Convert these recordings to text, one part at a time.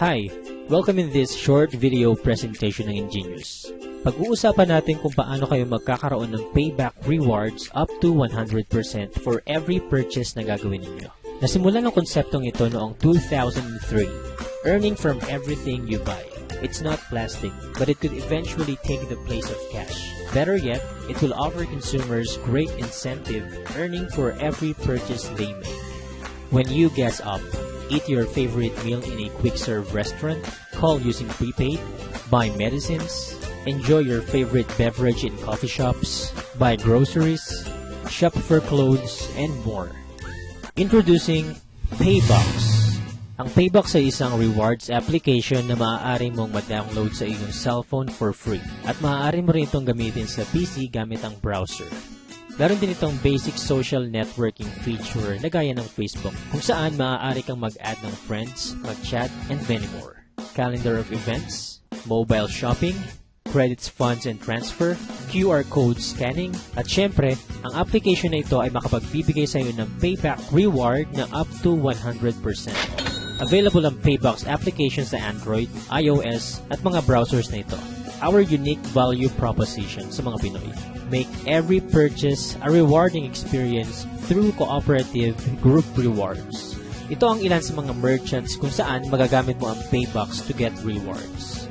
Hi! Welcome in this short video presentation ng Ingenious. Pag-uusapan natin kung paano kayo magkakaroon ng payback rewards up to 100% for every purchase na gagawin ninyo. Nasimulan ang konseptong ito noong 2003, earning from everything you buy. It's not plastic, but it could eventually take the place of cash. Better yet, it will offer consumers great incentive earning for every purchase they make. When you gas up, eat your favorite meal in a quick-serve restaurant, call using prepaid, buy medicines, enjoy your favorite beverage in coffee shops, buy groceries, shop for clothes, and more. Introducing Paybox. Ang Paybox ay isang rewards application na maaari mong ma-download sa iyong cellphone for free at maaari mo rin itong gamitin sa PC gamit ang browser. Meron din itong basic social networking feature na gaya ng Facebook kung saan maaari kang mag-add ng friends, mag-chat, and many more. Calendar of events, mobile shopping, credits, funds, and transfer, QR code scanning, at syempre, ang application na ito ay makapagbibigay sa iyo ng payback reward na up to 100%. Available ang Paybox application sa Android, iOS, at mga browsers na ito. Our unique value proposition sa mga Pinoy. Make every purchase a rewarding experience through cooperative group rewards. Ito ang ilan sa mga merchants kung saan magagamit mo ang Paybox to get rewards.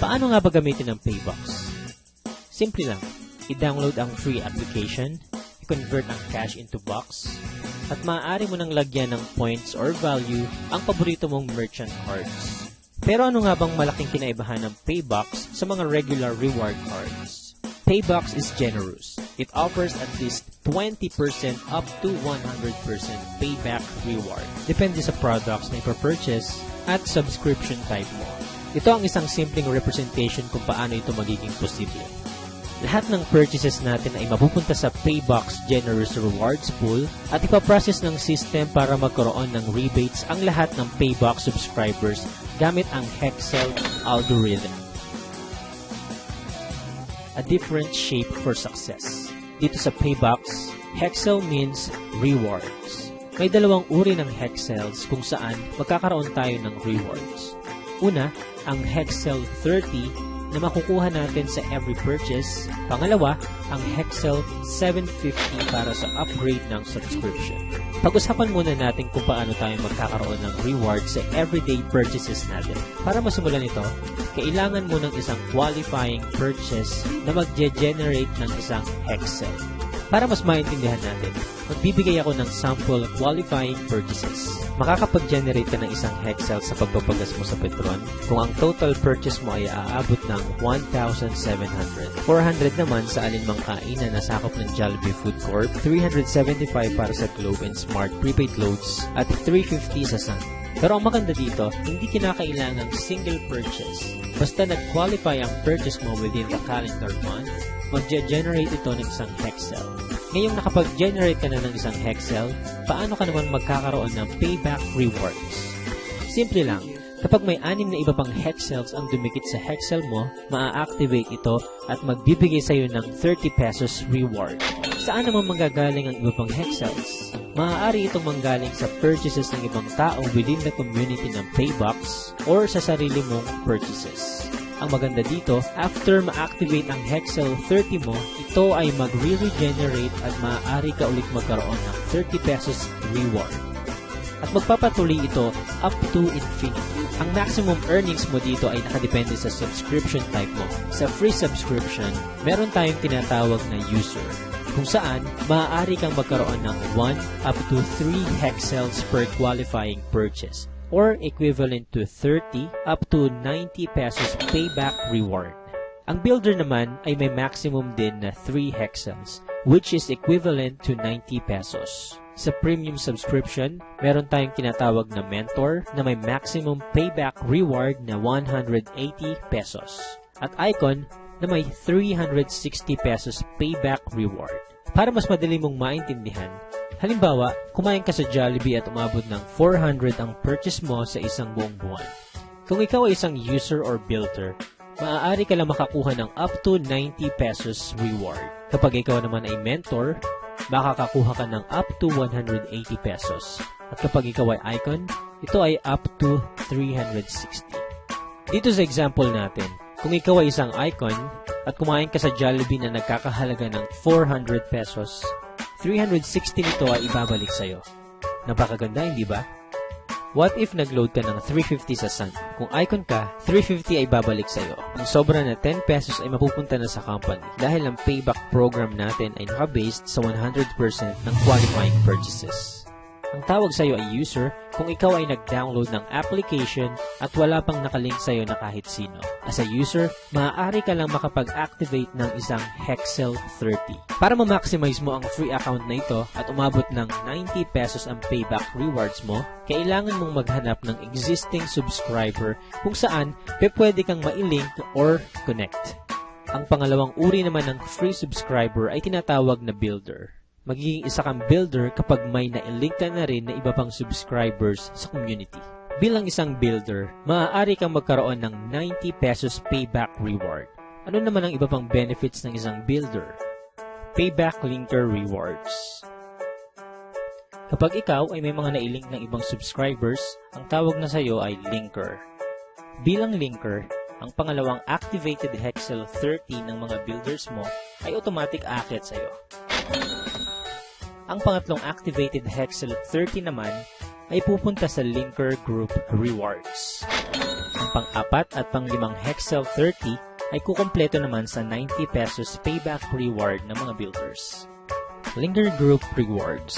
Paano nga ba gamitin ang Paybox? Simple lang. I-download ang free application, i-convert ang cash into box, at maaari mo nang lagyan ng points or value ang paborito mong merchant cards. Pero ano nga bang malaking kinaibahan ng Paybox sa mga regular reward cards? Paybox is generous. It offers at least 20% up to 100% payback reward. Depende sa products na ipapurchase at subscription type mo. Ito ang isang simpleng representation kung paano ito magiging posible. Lahat ng purchases natin ay mapupunta sa Paybox Generous Rewards Pool at ipaprocess ng system para magkaroon ng rebates ang lahat ng Paybox subscribers gamit ang Hexel algorithm. A different shape for success. Dito sa Paybox, Hexel means rewards. May dalawang uri ng Hexels kung saan magkakaroon tayo ng rewards. Una, ang Hexel 30 na makukuha natin sa every purchase. Pangalawa, ang Hexel 750 para sa upgrade ng subscription. Pag-usapan muna natin kung paano tayo magkakaroon ng reward sa everyday purchases natin. Para masimulan ito, kailangan mo ng isang qualifying purchase na mag-generate ng isang Hexel. Para mas maintindihan natin, magbibigay ako ng sample qualifying purchases. Makakapag-generate ka ng isang Hexel sa pagpapagas mo sa Petron kung ang total purchase mo ay aabot ng 1,700. 400 naman sa alinmang kainan na sakop ng Jollibee Food Corp, 375 para sa Globe and Smart prepaid loads, at 350 sa Sun. Pero ang maganda dito, hindi kinakailangang single purchase. Basta nag-qualify ang purchase mo within the calendar month, mag-generate ito ng isang Hexel. Ngayong nakapag-generate ka na ng isang Hexel, paano ka naman magkakaroon ng payback rewards? Simple lang. Kapag may 6 na iba pang Hexels ang dumikit sa Hexel mo, maa-activate ito at magbibigay sa iyo ng 30 pesos reward. Saan naman manggagaling ang iba pang Hexels? Maaari itong manggaling sa purchases ng ibang tao within the community ng Paybox or sa sarili mong purchases. Ang maganda dito, after ma-activate ang Hexel 30 mo, ito ay mag-regenerate at maaari ka ulit magkaroon ng 30 pesos reward. At magpapatuloy ito up to infinity. Ang maximum earnings mo dito ay nakadepende sa subscription type mo. Sa free subscription, meron tayong tinatawag na user, kung saan maaari kang magkaroon ng 1 up to 3 Hexels per qualifying purchase, or equivalent to 30 up to 90 pesos payback reward. Ang builder naman ay may maximum din na 3 Hexels, which is equivalent to 90 pesos. Sa premium subscription, meron tayong tinatawag na mentor na may maximum payback reward na 180 pesos. At icon na may 360 pesos payback reward. Para mas madali mong maintindihan, halimbawa, kumain ka sa Jollibee at umabot ng 400 ang purchase mo sa isang buong buwan. Kung ikaw ay isang user or builder, maaari ka lang makakuha ng up to 90 pesos reward. Kapag ikaw naman ay mentor, makakakuha ka ng up to 180 pesos. At kapag ikaw ay icon, ito ay up to 360. Dito sa example natin, kung ikaw ay isang icon at kumain ka sa Jollibee na nagkakahalaga ng 400 pesos, 360 nito ay ibabalik sa'yo. Napakaganda, hindi ba? What if nag-load ka ng 350 sa Sun? Kung icon ka, 350 ay babalik sa'yo. Ang sobra na 10 pesos ay mapupunta na sa company dahil ang payback program natin ay naka-based sa 100% ng qualifying purchases. Ang tawag sa'yo ay user kung ikaw ay nag-download ng application at wala pang nakalink sa'yo na kahit sino. As a user, maaari ka lang makapag-activate ng isang Hexel 30. Para ma-maximize mo ang free account na ito at umabot ng 90 pesos ang payback rewards mo, kailangan mong maghanap ng existing subscriber kung saan pwede kang mailink or connect. Ang pangalawang uri naman ng free subscriber ay tinatawag na builder. Magiging isa kang builder kapag may na-link ka na rin na iba pang subscribers sa community. Bilang isang builder, maaari kang magkaroon ng 90 pesos payback reward. Ano naman ang iba pang benefits ng isang builder? Payback linker rewards. Kapag ikaw ay may mga na-link ng ibang subscribers, ang tawag na sa iyo ay linker. Bilang linker, ang pangalawang activated Hexel 30 ng mga builders mo ay automatic aakyat sa iyo. Ang pangatlong activated Hexel 30 naman ay pupunta sa Linker Group Rewards. Ang pang-apat at pang-limang Hexel 30 ay kukumpleto naman sa 90 pesos payback reward ng mga builders. Linker Group Rewards.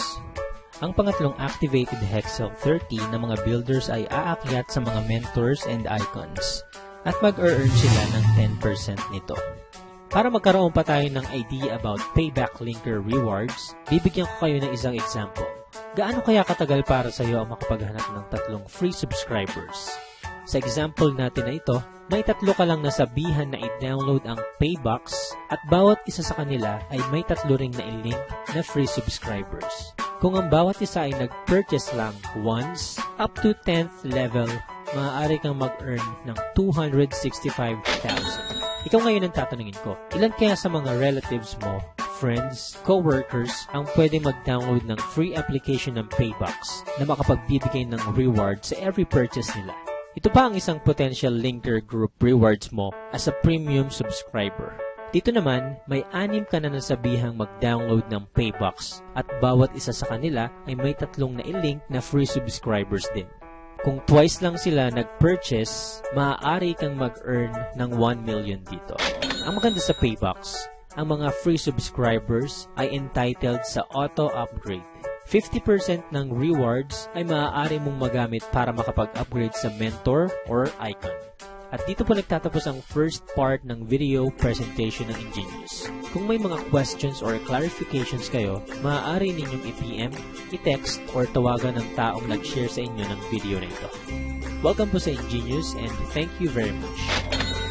Ang pangatlong activated Hexel 30 ng mga builders ay aakyat sa mga mentors and icons at mag-earn sila ng 10% nito. Para magkaroon pa tayo ng idea about payback linker rewards, bibigyan ko kayo ng isang example. Gaano kaya katagal para sa iyo ang makapaghanap ng 3 free subscribers? Sa example natin na ito, may 3 ka lang nasabihan na i-download ang Paybox at bawat isa sa kanila ay may 3 ring na i-link na free subscribers. Kung ang bawat isa ay nag-purchase lang once, up to 10th level, maaari kang mag-earn ng 265,000. Ikaw ngayon ang tatanungin ko, ilan kaya sa mga relatives mo, friends, co-workers ang pwede mag-download ng free application ng Paybox na makapagbibigay ng reward sa every purchase nila? Ito pa ang isang potential linker group rewards mo as a premium subscriber. Dito naman, may 6 ka na nasabihang mag-download ng Paybox at bawat isa sa kanila ay may 3 na i-link na free subscribers din. Kung twice lang sila nag-purchase, maaari kang mag-earn ng 1 million dito. Ang maganda sa Paybox, ang mga free subscribers ay entitled sa auto-upgrade. 50% ng rewards ay maaari mong magamit para makapag-upgrade sa mentor or icon. At dito po nagtatapos ang first part ng video presentation ng Ingenious. Kung may mga questions or clarifications kayo, maaari ninyong i-PM, i-text, or tawagan ng taong nag-share sa inyo ng video na ito. Welcome po sa Ingenious and thank you very much.